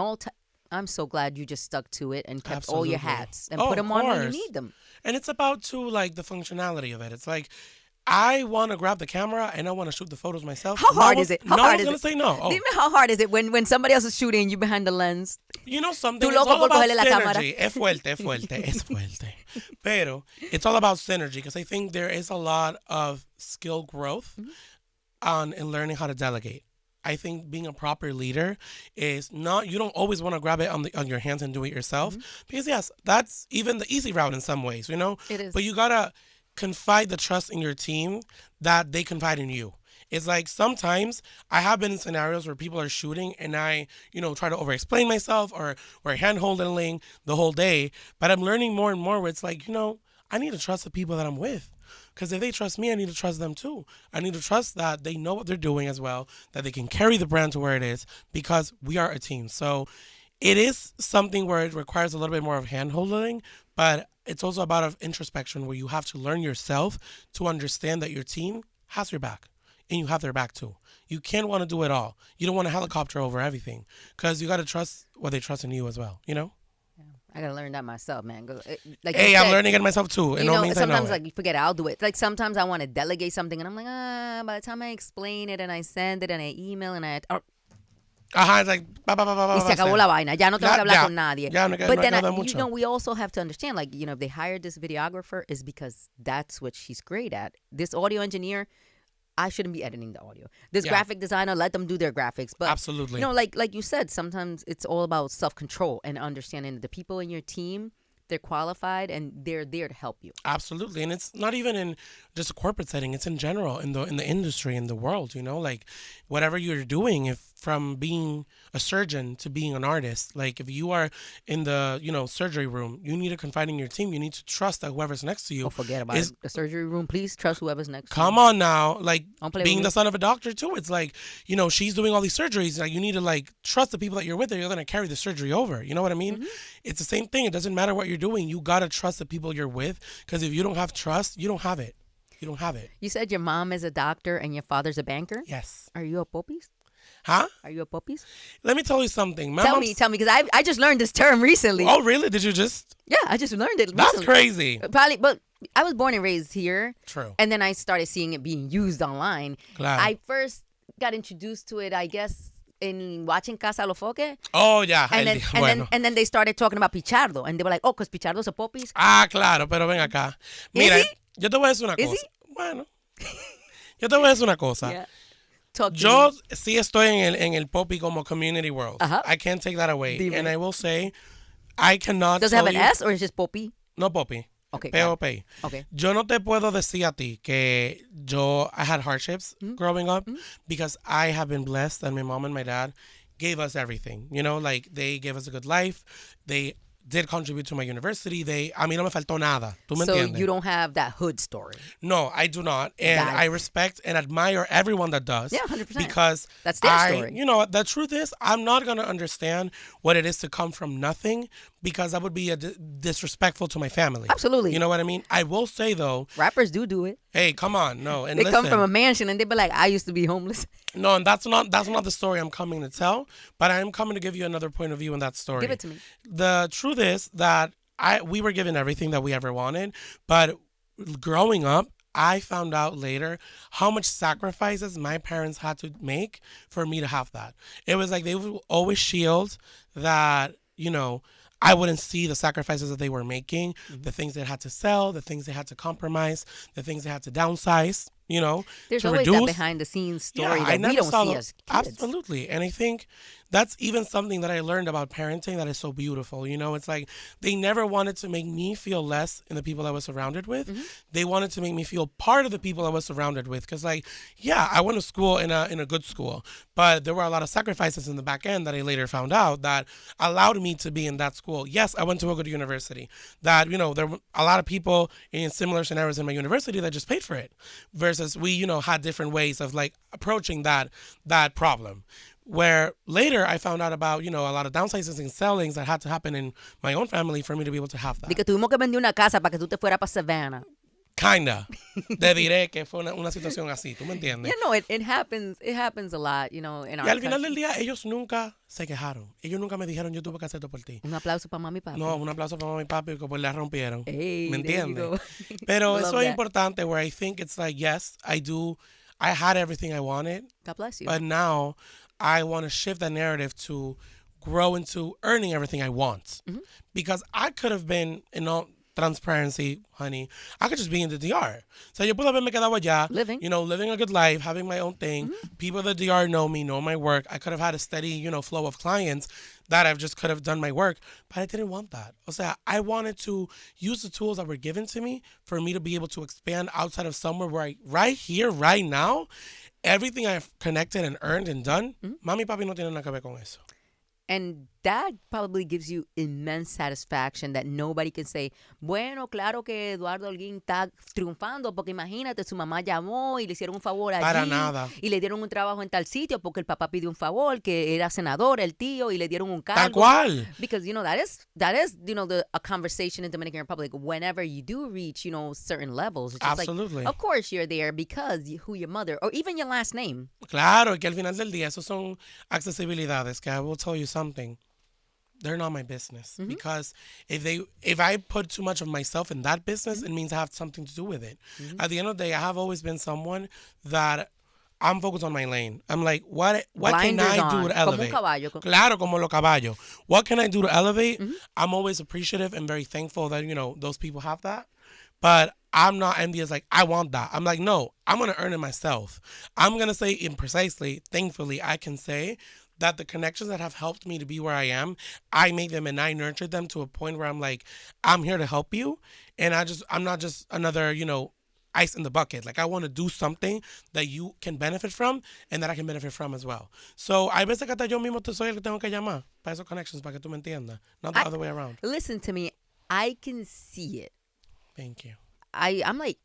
I'm so glad you just stuck to it and kept Absolutely. all your hats and put them on when you need them. And it's about, too, the functionality of it. It's like, I want to grab the camera and I want to shoot the photos myself. How hard is it? No one's going to say no. Dime how hard is it when somebody else is shooting and you behind the lens? Something, Tú it's loco all por about cogerle la cámara. synergy. Es fuerte, es fuerte, es fuerte. Pero it's all about synergy because I think there is a lot of skill growth in learning how to delegate. I think being a proper leader is not, you don't always want to grab it on your hands and do it yourself. Because yes, that's even the easy route in some ways, It is. But you got to confide the trust in your team that they confide in you. It's like sometimes I have been in scenarios where people are shooting and I, try to over-explain myself or hand-holding the whole day. But I'm learning more and more where it's like, I need to trust the people that I'm with. Because if they trust me, I need to trust them too. I need to trust that they know what they're doing as well, that they can carry the brand to where it is because we are a team. So it is something where it requires a little bit more of hand-holding, but it's also about introspection where you have to learn yourself to understand that your team has your back and you have their back too. You can't want to do it all. You don't want to helicopter over everything because you got to trust what they trust in you as well, Yeah, I got to learn that myself, man. Hey, I'm learning it myself too. It no means sometimes I know you forget it, I'll do it. Like sometimes I want to delegate something and I'm like, by the time I explain it and I send it and I email and Ajá, it's like, y se acabó la vaina. Ya no tengo que hablar con nadie. Ya, But then, mucho. we also have to understand, if they hired this videographer, is because that's what she's great at. This audio engineer, I shouldn't be editing the audio. This graphic designer, let them do their graphics. But absolutely, like you said, sometimes it's all about self-control and understanding the people in your team. They're qualified and they're there to help you. Absolutely. And it's not even in just a corporate setting. It's in general in the industry, in the world, like whatever you're doing, if from being a surgeon to being an artist, like if you are in the, surgery room, you need to confide in your team. You need to trust that whoever's next to you. Oh, forget about it. The surgery room, please trust whoever's next to you. Come on now. Like being the son of a doctor too. It's like, she's doing all these surgeries. Like you need to trust the people that you're with or you're going to carry the surgery over. You know what I mean? It's the same thing. It doesn't matter what you're doing. You got to trust the people you're with because if you don't have trust, you don't have it. You don't have it. You said your mom is a doctor and your father's a banker? Yes. Are you a poppies? Huh? Are you a poppies? Let me tell you something. Tell me, because I just learned this term recently. Oh, really? Did you just? Yeah, I just learned it recently. That's crazy. Probably, but I was born and raised here. True. And then I started seeing it being used online. Claro. I first got introduced to it, I guess, in watching Casa Los Foques. Oh, yeah. And then they started talking about Pichardo. And they were like, oh, because Pichardo's a poppies. Ah, claro, pero ven acá. Mira, Is he? yo te voy a decir una Is cosa. Bueno, yo te voy a decir una cosa. Yeah. Talk to Yo me. sí estoy en el poppy como community world. Ajá. I can't take that away. Dime. And I will say, I cannot Does it tell have an you. S or is it just poppy? No poppy. Okay. P-O-P. Okay. Yo no te puedo decir a ti que I had hardships growing up because I have been blessed and my mom and my dad gave us everything. You know, like they gave us a good life. They did contribute to my university. A mí no me faltó nada. ¿Tú me So entiendes? you don't have that hood story. No, I do not. And Got it. I respect and admire everyone that does. Yeah, 100%. Because That's their story. You know, the truth is, I'm not going to understand what it is to come from nothing because that would be disrespectful to my family. Absolutely. You know what I mean? I will say, though, Rappers do it. hey, come on. No. And They listen, come from a mansion and they be like, I used to be homeless. no, and that's not the story I'm coming to tell, but I am coming to give you another point of view in that story. Give it to me. The truth is that we were given everything that we ever wanted, but growing up, I found out later how much sacrifices my parents had to make for me to have that. It was like they would always shield that, you know, I wouldn't see the sacrifices that they were making, the things they had to sell, the things they had to compromise, the things they had to downsize, you know, There's to always reduce. that behind the scenes story I that never we don't saw see the- as kids. Absolutely. And I think that's even something that I learned about parenting that is so beautiful. You know, it's like they never wanted to make me feel less in the people I was surrounded with. They wanted to make me feel part of the people I was surrounded with. Because, like, yeah, I went to school in a good school, but there were a lot of sacrifices in the back end that I later found out that allowed me to be in that school. Yes, I went to a good university. That, you know, there were a lot of people in similar scenarios in my university that just paid for it. Versus we, you know, had different ways of like approaching that problem. Where later I found out about, you know, a lot of downsizing and sellings that had to happen in my own family for me to be able to have that. De que tuvimos que vender una casa para que tú te fueras para Savannah. Kinda. Te diré que fue una situación así, ¿tú me entiendes? You know, it happens. It happens a lot, you know, in our Y al final country. del día, ellos nunca se quejaron. Ellos nunca me dijeron, yo tuve que hacer esto por ti. Un aplauso para mami y papi. No, un aplauso para mamá y papi que pues la rompieron. Hey, ¿Me there you entiendes? go. Pero Love eso es that. importante where I think it's like, yes, I had everything I wanted, God bless you. but now I want to shift that narrative to grow into earning everything I want. Because I could have been, in all transparency, honey, I could just be in the DR. So yo puedo haberme quedado allá, Living. you know, living a good life, having my own thing. People at the DR know me, know my work. I could have had a steady, you know, flow of clients that I just could have done my work, but I didn't want that. O sea, I wanted to use the tools that were given to me for me to be able to expand outside of somewhere where right here, right now, everything I've connected and earned and done, mami y papi no tienen nada que ver con eso. And that probably gives you immense satisfaction that nobody can say, bueno, claro que Eduardo Holguín está triunfando porque imagínate, su mamá llamó y le hicieron un favor allí. Para nada. Y le dieron un trabajo en tal sitio porque el papá pidió un favor, que era senador, el tío, y le dieron un cargo. Tal cual. Because, you know, that is you know, a conversation in Dominican Republic. Whenever you do reach, you know, certain levels. It's just Absolutely. like, of course you're there because who your mother, or even your last name. Claro, que al final del día, esos son accesibilidades que I will tell you something. They're not my business because if I put too much of myself in that business, it means I have something to do with it. At the end of the day, I have always been someone that I'm focused on my lane. I'm like, what can Blinders I do on. to Como un elevate? caballo. Claro, como los caballos. What can I do to elevate? I'm always appreciative and very thankful that, you know, those people have that. But I'm not envious, like, I want that. I'm like, no, I'm going to earn it myself. I'm going to say precisely, thankfully, I can say that the connections that have helped me to be where I am, I made them and I nurtured them to a point where I'm like, I'm here to help you. And I'm not just another, you know, ice in the bucket. Like, I want to do something that you can benefit from and that I can benefit from as well. So, hay veces que hasta yo mismo te soy el que tengo que llamar para esos connections, para que tú me entiendas. Not the other way around. Listen to me. I can see it. Thank you. I'm like,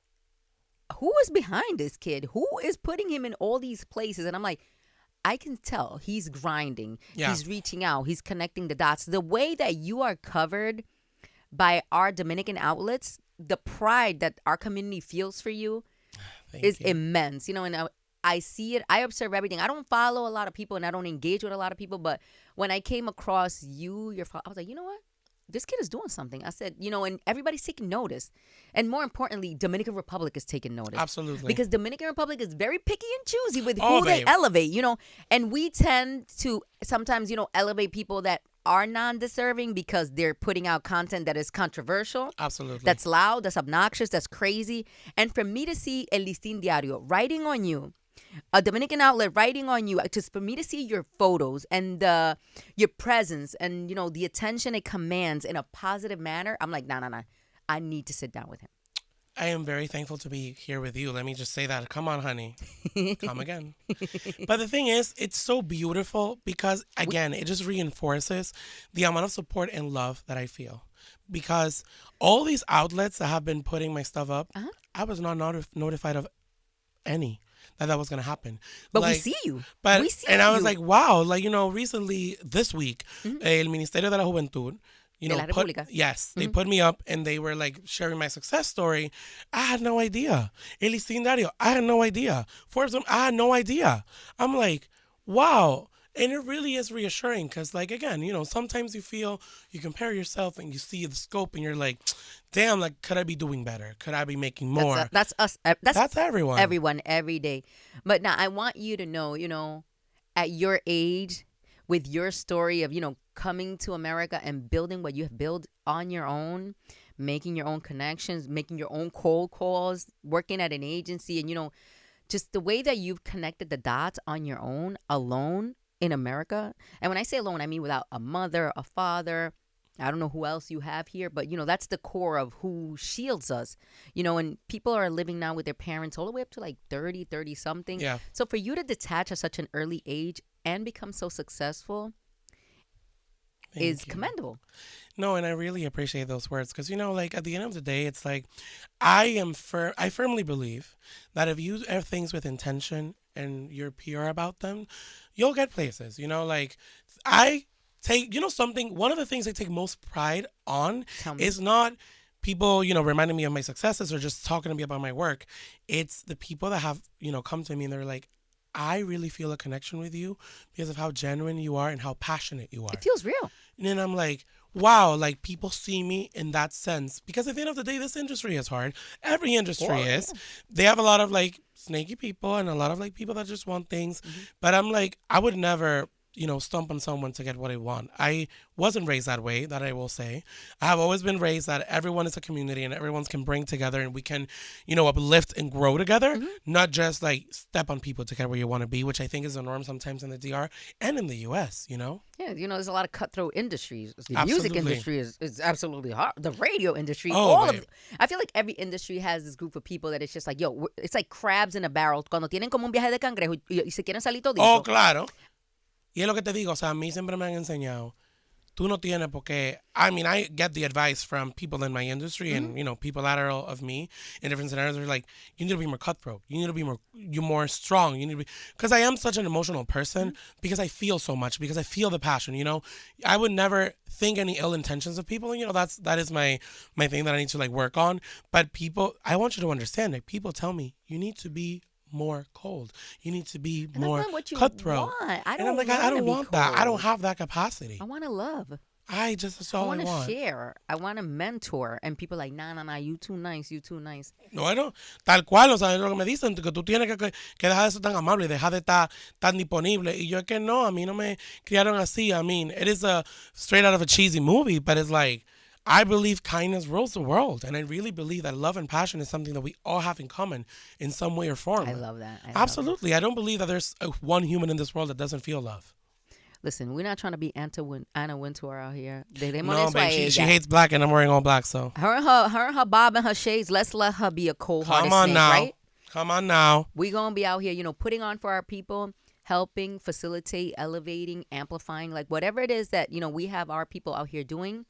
who is behind this kid? Who is putting him in all these places? And I'm like, I can tell he's grinding. Yeah. He's reaching out. He's connecting the dots. The way that you are covered by our Dominican outlets, the pride that our community feels for you is immense. You know, and I see it. I observe everything. I don't follow a lot of people and I don't engage with a lot of people. But when I came across you, I was like, you know what? this kid is doing something. I said, and everybody's taking notice. And more importantly, Dominican Republic is taking notice. Absolutely. Because Dominican Republic is very picky and choosy with Oh, who they babe. elevate, And we tend to sometimes, elevate people that are non-deserving because they're putting out content that is controversial. Absolutely. That's loud, that's obnoxious, that's crazy. And for me to see El Listín Diario writing on you, a Dominican outlet writing on you, just for me to see your photos and your presence and, the attention it commands in a positive manner, I'm like, nah. I need to sit down with him. I am very thankful to be here with you. Let me just say that. Come on, honey. Come again. But the thing is, it's so beautiful because, again, it just reinforces the amount of support and love that I feel. Because all these outlets that have been putting my stuff up, I was not notified of any that was going to happen. But we see you. And I was like, wow, recently this week, El Ministerio de la Juventud, De la República. They put me up and they were like sharing my success story. I had no idea. El Listín Diario, I had no idea. Forbes, I had no idea. I'm like, wow. And it really is reassuring because, again, sometimes you compare yourself and you see the scope and you're like, damn, could I be doing better? Could I be making more? That's us. That's everyone. Everyone, every day. But now I want you to know, at your age, with your story of, coming to America and building what you have built on your own, making your own connections, making your own cold calls, working at an agency, and, just the way that you've connected the dots on your own, alone in America. And when I say alone, I mean without a mother, a father. I don't know who else you have here, but, that's the core of who shields us, and people are living now with their parents all the way up to 30 something. Yeah. So for you to detach at such an early age and become so successful is commendable. No, and I really appreciate those words because, at the end of the day, it's I firmly believe that if you have things with intention and you're pure about them, you'll get places. I take, something, one of the things I take most pride on is not people, reminding me of my successes or just talking to me about my work. It's the people that have, come to me and they're like, I really feel a connection with you because of how genuine you are and how passionate you are. It feels real. And then I'm like, wow, people see me in that sense. Because at the end of the day, this industry is hard. Every industry is. They have a lot of snaky people and a lot of people that just want things. Mm-hmm. But I'm like, I would never, stomp on someone to get what I want. I wasn't raised that way, that I will say. I have always been raised that everyone is a community and everyone can bring together and we can, uplift and grow together, not just step on people to get where you want to be, which I think is the norm sometimes in the DR and in the US, Yeah, there's a lot of cutthroat industries. The Absolutely. Music industry is absolutely hard. The radio industry, I feel like every industry has this group of people that it's just it's like crabs in a barrel. Cuando tienen como un viaje de cangrejo y se quieren salir toditos. Oh, claro. Y es lo que te digo, a mí siempre me han enseñado, tú no tienes porque, I get the advice from people in my industry and, people lateral of me in different scenarios. They're like, you need to be more cutthroat. You need to be more strong. You need to be, because I am such an emotional person because I feel so much, because I feel the passion, I would never think any ill intentions of people. And, that is my thing that I need to work on. But I want you to understand people tell me you need to be more cold. You need to be more cutthroat. I don't want that. I don't have that capacity. I want to love. That's all I want. I want to share. I want to mentor. And people are like, nah, you too nice, you too nice. Bueno, tal cual, lo que me dicen, que tú tienes que dejar de ser tan amable y dejar de estar tan disponible. Y yo es que no, a mí no me criaron así. It is a straight out of a cheesy movie, but it's I believe kindness rules the world. And I really believe that love and passion is something that we all have in common in some way or form. I love that. Absolutely. I don't believe that there's one human in this world that doesn't feel love. Listen, we're not trying to be Anna Wintour out here. No, babe, she hates black and I'm wearing all black, so. Her and her bob and her shades, let's let her be a cold-hearted snake, right? Come on now. We're going to be out here, putting on for our people, helping, facilitate, elevating, amplifying, whatever it is that, we have our people out here doing.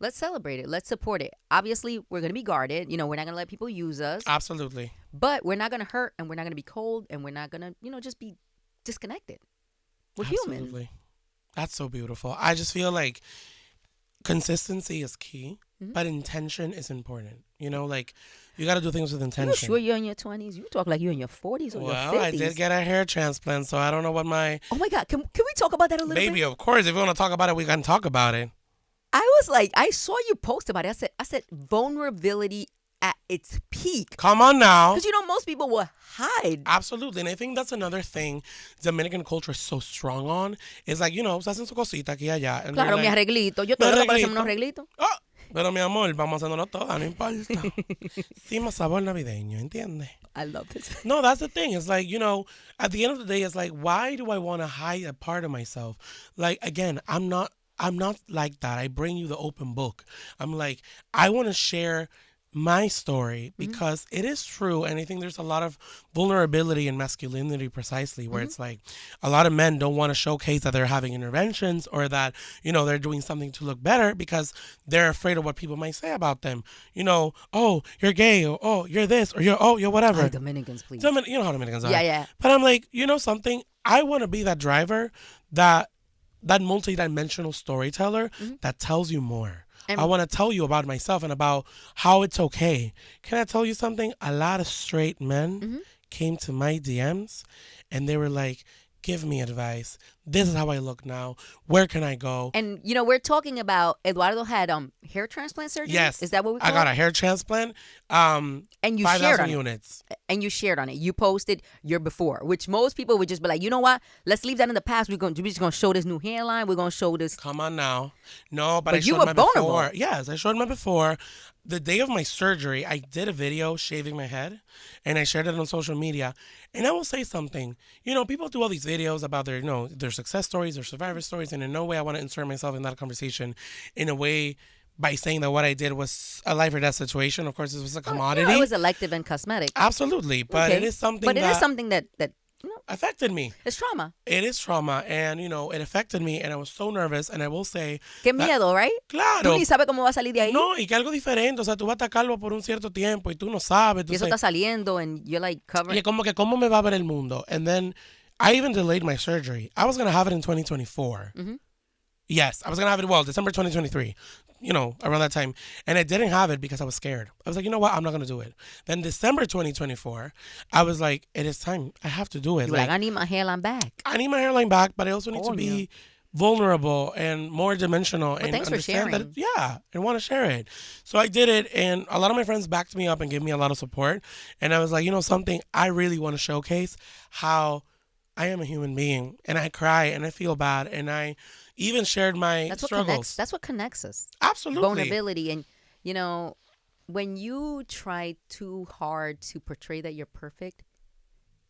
Let's celebrate it. Let's support it. Obviously, we're going to be guarded. We're not going to let people use us. Absolutely. But we're not going to hurt and we're not going to be cold and we're not going to, just be disconnected. We're Absolutely. human. That's so beautiful. I just feel like consistency is key, but intention is important. You got to do things with intention. You sure you're in your 20s? You talk like you're in your 40s or your 50s. Well, I did get a hair transplant, so I don't know what my... Oh, my God. Can we talk about that a little bit? Baby, of course. If you want to talk about it, we can talk about it. I was like, I saw you post about it. I said vulnerability at its peak. Come on now. Because, most people will hide. Absolutely. And I think that's another thing Dominican culture is so strong on. It's like, se hacen su cosita aquí y allá. And Claro, like, mi arreglito. Yo tengo que parecerme unos arreglitos. Oh, pero mi amor, vamos haciéndolo todo, no importa. Sí, más sabor navideño, ¿entiendes? I love this. No, that's the thing. It's like, at the end of the day, it's like, why do I want to hide a part of myself? Like, again, I'm not like that. I bring you the open book. I'm like, I want to share my story because it is true, and I think there's a lot of vulnerability in masculinity precisely where it's like a lot of men don't want to showcase that they're having interventions or that they're doing something to look better because they're afraid of what people might say about them. Oh, you're gay, or oh, you're this, or you're whatever. Ay, Dominicans, please. You know how Dominicans are. Yeah. But I'm like, something, I want to be that driver, that multidimensional storyteller that tells you more. I want to tell you about myself and about how it's okay. Can I tell you something? A lot of straight men came to my DMs and they were like, give me advice. This is how I look now. Where can I go? And, we're talking about Eduardo had hair transplant surgery? Yes. Is that what we call I got it? a hair transplant. And you 5,000 shared on units. And you shared on it. You posted your before, which most people would just be like, you know what? Let's leave that in the past. We're just going to show this new hairline. We're going to show this. Come on now. No, but I you showed were my vulnerable. before. Yes, I showed my before. The day of my surgery, I did a video shaving my head, and I shared it on social media. And I will say something. People do all these videos about their, their success stories, their survivor stories, and in no way I want to insert myself in that conversation in a way by saying that what I did was a life or death situation. Of course, this was a commodity. It was elective and cosmetic. Absolutely, but it is something. But it is something that affected me. It's trauma. It is trauma, and it affected me, and I was so nervous. And I will say, qué miedo, right? Claro. Tú ni sabes cómo va a salir de ahí. No, y que algo diferente. O sea, tú vas a estar calvo por un cierto tiempo y tú no sabes. Y eso está saliendo, and you're like covering. Y como que cómo me va a ver el mundo. And then I even delayed my surgery. I was gonna have it in 2024. Yes, I was gonna have it. December 2023. Around that time. And I didn't have it because I was scared. I was like, you know what? I'm not going to do it. Then December 2024, I was like, it is time. I have to do it. You're like, I need my hairline back. I need my hairline back, but I also need to be vulnerable and more dimensional. Well, and thanks for sharing. That, and want to share it. So I did it, and a lot of my friends backed me up and gave me a lot of support. And I was like, something, I really want to showcase how I am a human being, and I cry, and I feel bad, and I even shared my struggles. That's what connects us. Absolutely. Vulnerability. And, when you try too hard to portray that you're perfect,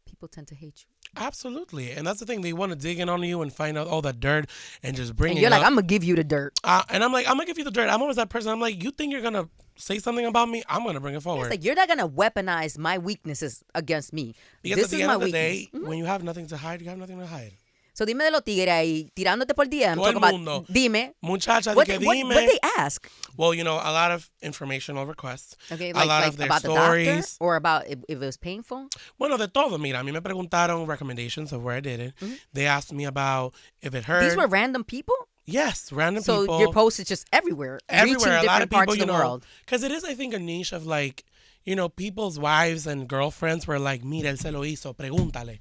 people tend to hate you. Absolutely. And that's the thing. They want to dig in on you and find out all that dirt and just bring it up. And you're like, I'm going to give you the dirt. And I'm like, I'm going to give you the dirt. I'm always that person. I'm like, you think you're going to say something about me? I'm going to bring it forward. It's like, you're not going to weaponize my weaknesses against me. Because this at the is end my of the weakness. day, when you have nothing to hide, you have nothing to hide. So dime de los tigres ahí, tirándote por DM. Todo el mundo. Dime. Muchacha, What dime. they ask? Well, a lot of informational requests. Okay, a lot of their about stories. The doctor, or about if it was painful? Bueno, de todo. Mira, a mí me preguntaron recommendations of where I did it. They asked me about if it hurt. These were random people? Yes, random people. So your post is just everywhere. Everywhere. Reaching a lot of different people, parts of the world. Because it is, I think, a niche of like, people's wives and girlfriends were like, mira, él se lo hizo, pregúntale.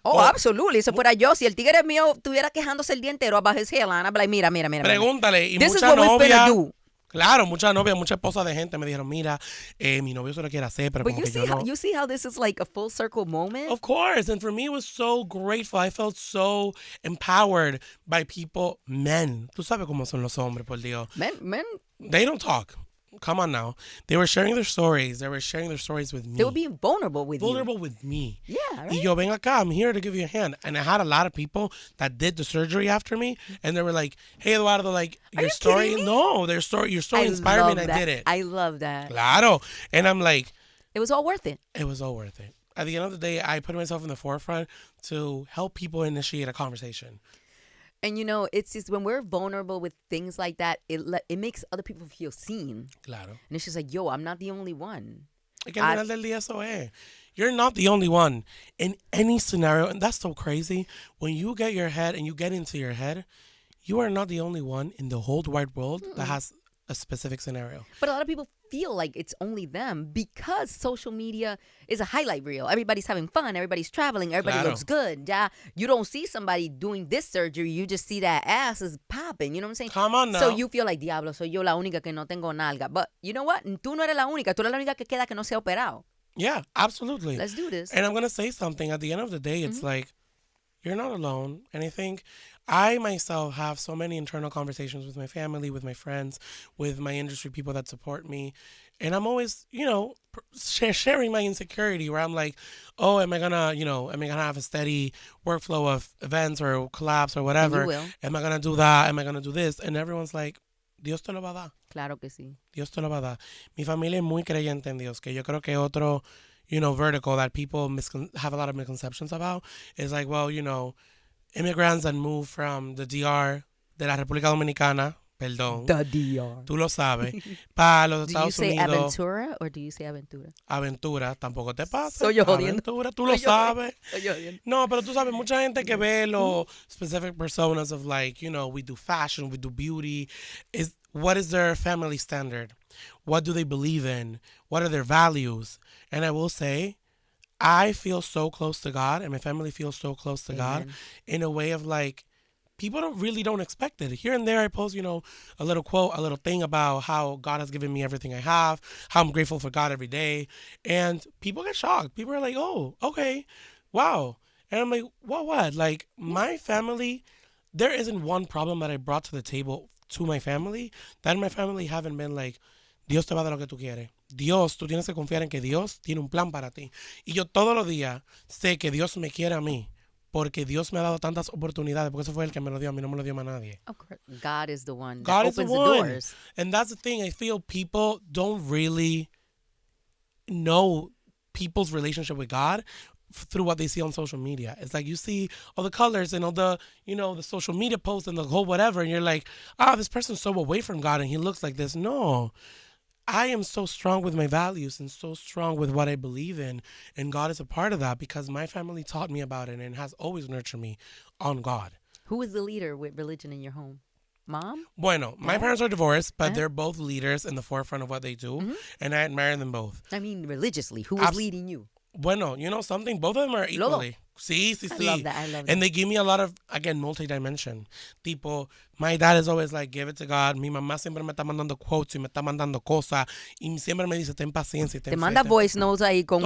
Oh, absolutely. Si fuera yo, si el tigre mío estuviera quejándose el día entero about his hairline, I'd be like, mira. Pregúntale. Y this is mucha what we're novia, gonna do. Claro, mucha novia, mucha esposa de gente me dijeron, mira, mi novio se lo quiere hacer, pero But como you que see yo no. You see how this is like a full circle moment? Of course. And for me, it was so grateful. I felt so empowered by people, men. Tú sabes cómo son los hombres, por Dios. Men. They don't talk. Come on now. They were sharing their stories. They were sharing their stories with me. They were being vulnerable with Vulnerable with me. Yeah, right? Y yo, ven acá, I'm here to give you a hand. And I had a lot of people that did the surgery after me. And they were like, hey, Eduardo, like, your story. Kidding me? No, your story inspired me and I did it. I love that. Claro. And I'm like. It was all worth it. It was all worth it. At the end of the day, I put myself in the forefront to help people initiate a conversation. And it's just when we're vulnerable with things like that, it makes other people feel seen. Claro. And it's just like, yo, I'm not the only one. Que al final del día eso es. You're not the only one in any scenario. And that's so crazy. When you get your head and you get into your head, you are not the only one in the whole wide world that has a specific scenario. But a lot of people feel like it's only them because social media is a highlight reel. Everybody's having fun. Everybody's traveling. Everybody Claro. looks good. Yeah, you don't see somebody doing this surgery. You just see that ass is popping. You know what I'm saying? Come on now. So you feel like, diablo, soy yo la única que no tengo nalga. But you know what? Tú no eres la única. Tú eres la única que queda que no se ha operado. Yeah, absolutely. Let's do this. And I'm going to say something. At the end of the day, it's like, you're not alone. And I think I myself have so many internal conversations with my family, with my friends, with my industry people that support me. And I'm always, sharing my insecurity where I'm like, oh, am I going to have a steady workflow of events or collabs or whatever? And you will. Am I going to do that? Am I going to do this? And everyone's like, Dios te lo va a dar. Claro que sí. Dios te lo va a dar. Mi familia es muy creyente en Dios, que yo creo que otro, vertical that people have a lot of misconceptions about is like, well, immigrants that move from the DR, de la República Dominicana, perdón, The DR. tú lo sabes, para los Do you Estados say Unidos. aventura or do you say aventura? Aventura, tampoco te pasa. Soy yo jodiendo. Aventura, tú lo sabes. Soy yo jodiendo. No, pero tú sabes, mucha gente que ve los specific personas of like, we do fashion, we do beauty. What is their family standard? What do they believe in? What are their values? And I will say, I feel so close to God and my family feels so close to God in a way of like, people don't expect it. Here and there I post, a little quote, a little thing about how God has given me everything I have, how I'm grateful for God every day. And people get shocked. People are like, oh, okay, wow. And I'm like, what? Like my family, there isn't one problem that I brought to the table to my family that my family haven't been like, Dios te va a dar lo que tú quieres. Dios, tú tienes que confiar en que Dios tiene un plan para ti. Y yo todos los días sé que Dios me quiere a mí porque Dios me ha dado tantas oportunidades porque eso fue el que me lo dio, a mí no me lo dio más nadie. Of course. God is the one that God is opens the the one. doors. And that's the thing. I feel people don't really know people's relationship with God through what they see on social media. It's like you see all the colors and all the, the social media posts and the whole whatever, and you're like, this person's so away from God and he looks like this. No, I am so strong with my values and so strong with what I believe in, and God is a part of that because my family taught me about it and has always nurtured me on God. Who is the leader with religion in your home? Mom? Bueno, my parents are divorced, but they're both leaders in the forefront of what they do, and I admire them both. I mean, religiously. Who is leading you? Bueno, something, both of them are equally. Sí. I love that. I love that. And they give me a lot of, again, multi-dimension. Tipo, my dad is always like, give it to God. Mi mamá siempre me está mandando quotes y me está mandando cosas. Y siempre me dice, ten paciencia. Te manda voice notes ahí con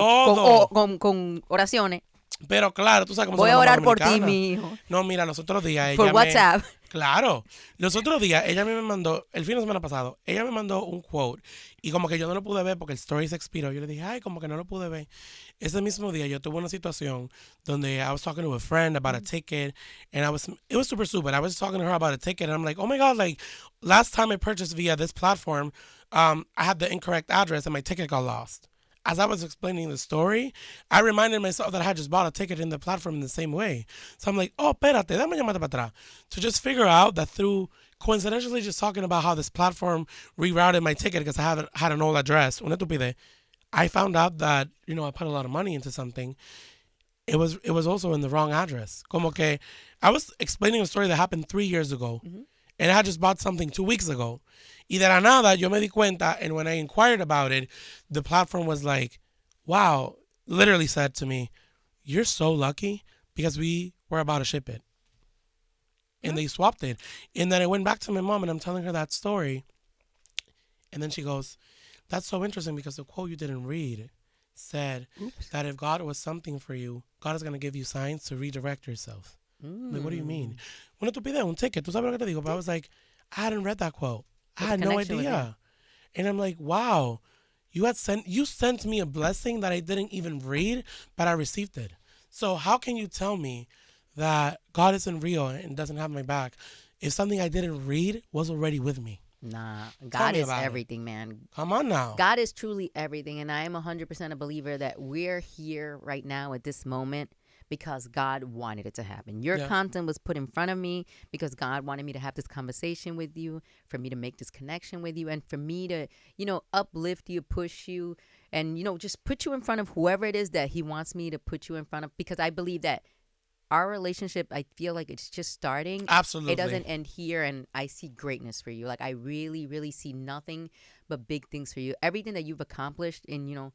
oraciones. Pero claro, tú sabes cómo Voy son a las orar por ti, dominicanas. mi hijo. No, mira, los otros días ella Por WhatsApp. Claro. Los otros días ella me mandó, el fin de semana pasado, ella me mandó un quote y como que yo no lo pude ver porque el story se expiró. Yo le dije, ay, como que no lo pude ver. Ese mismo día yo tuve una situación donde I was talking to a friend about a ticket and it was super stupid. I was talking to her about a ticket and I'm like, oh my God, like last time I purchased via this platform, I had the incorrect address and my ticket got lost. As I was explaining the story, I reminded myself that I had just bought a ticket in the platform in the same way. So I'm like, oh, espérate, dame llamada para atrás. To just figure out that through coincidentally just talking about how this platform rerouted my ticket because I had an old address, una estupidez, I found out that, I put a lot of money into something. It was also in the wrong address. Como que I was explaining a story that happened 3 years ago. Mm-hmm. And I had just bought something 2 weeks ago. Y de la nada, yo me di cuenta, and when I inquired about it, the platform was like, wow, literally said to me, you're so lucky because we were about to ship it. And they swapped it. And then I went back to my mom, and I'm telling her that story. And then she goes, that's so interesting because the quote you didn't read said that if God was something for you, God is going to give you signs to redirect yourself. Like, what do you mean? Una estupidez, un ticket. ¿Tú sabes lo que te digo? But I was like, I hadn't read that quote. I had no idea. And I'm like, wow, you sent me a blessing that I didn't even read, but I received it. So how can you tell me that God isn't real and doesn't have my back if something I didn't read was already with me? Nah, God is everything, man. Come on now. God is truly everything. And I am 100% a believer that we're here right now at this moment because God wanted it to happen. Your content was put in front of me because God wanted me to have this conversation with you, for me to make this connection with you, and for me to, uplift you, push you, and, just put you in front of whoever it is that he wants me to put you in front of, because I believe that our relationship, I feel like it's just starting. Absolutely. It doesn't end here, and I see greatness for you. Like, I really, really see nothing but big things for you. Everything that you've accomplished in, your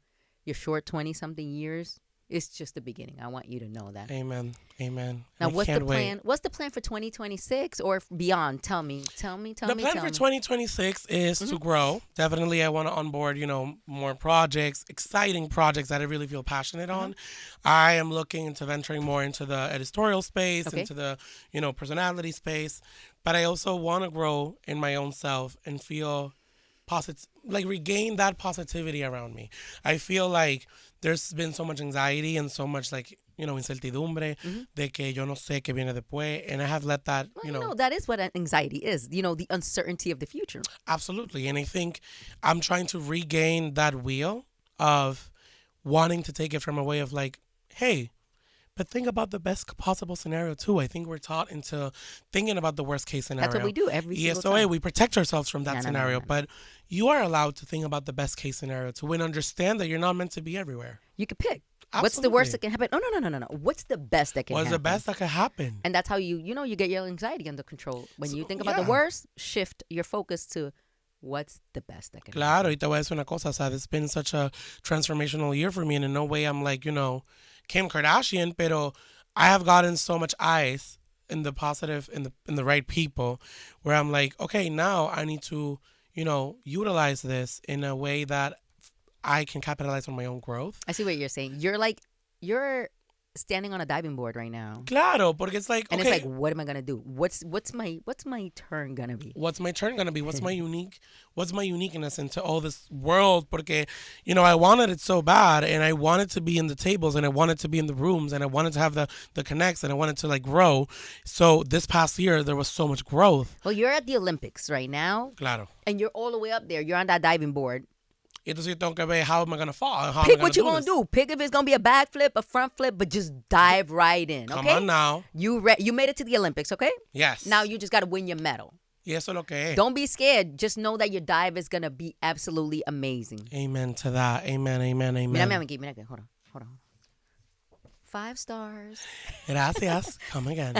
short 20-something years, it's just the beginning. I want you to know that. Amen. Amen. Now, I what's the can't wait. plan? What's the plan for 2026 or beyond? Tell me. The plan for 2026 is to grow. Definitely, I want to onboard, more projects, exciting projects that I really feel passionate on. I am looking into venturing more into the editorial space, Okay. into the, personality space. But I also want to grow in my own self and feel positive, like regain that positivity around me. I feel like there's been so much anxiety and so much like, incertidumbre de que yo no sé qué viene después. And I have let that, Well, that is what anxiety is, the uncertainty of the future. Absolutely. And I think I'm trying to regain that wheel of wanting to take it from a way of like, hey, but think about the best possible scenario too. I think we're taught into thinking about the worst case scenario. That's what we do every single ESOA, time. we protect ourselves from that No. scenario. But you are allowed to think about the best case scenario too and understand that you're not meant to be everywhere. You could pick. Absolutely. What's the worst that can happen? No. What's the best that can What's happen? the best that could happen? And that's how you get your anxiety under control. When you think about the yeah. worst, shift your focus to what's the best that can happen. Claro, y te voy a decir una cosa, o it's been such a transformational year for me, and in no way I'm like, Kim Kardashian, pero I have gotten so much eyes in the positive, in the right people, where I'm like, okay, now I need to, utilize this in a way that I can capitalize on my own growth. I see what you're saying. You're standing on a diving board right now. Claro, porque it's like, And okay, it's like, what am I gonna do? What's my turn gonna be? what's my turn gonna be? What's my uniqueness into all this world? Porque, I wanted it so bad, and I wanted to be in the tables, and I wanted to be in the rooms, and I wanted to have the connects, and I wanted to like grow. So this past year, there was so much growth. Well, you're at the Olympics right now, Claro. and you're all the way up there. You're on that diving board. Entonces yo tengo que ver how am I gonna fall? How Pick am I what you're gonna gonna do. Pick if it's gonna be a back flip, a front flip, but just dive right in. Okay. Come on now. You made it to the Olympics, okay? Yes. Now you just gotta win your medal. Y eso es lo que es. Don't be scared. Just know that your dive is gonna be absolutely amazing. Amen to that. Amen. Amen. Mira Amen. aquí. Hold on. 5 stars. Gracias. Come again.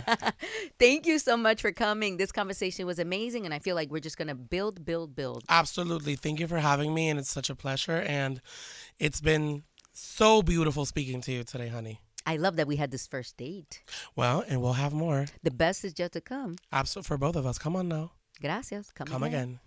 Thank you so much for coming. This conversation was amazing, and I feel like we're just gonna build. Absolutely. Thank you for having me, and it's such a pleasure. And it's been so beautiful speaking to you today, honey. I love that we had this first date. Well, and we'll have more. The best is yet to come. Absolutely, for both of us. Come on now. Gracias. Come again.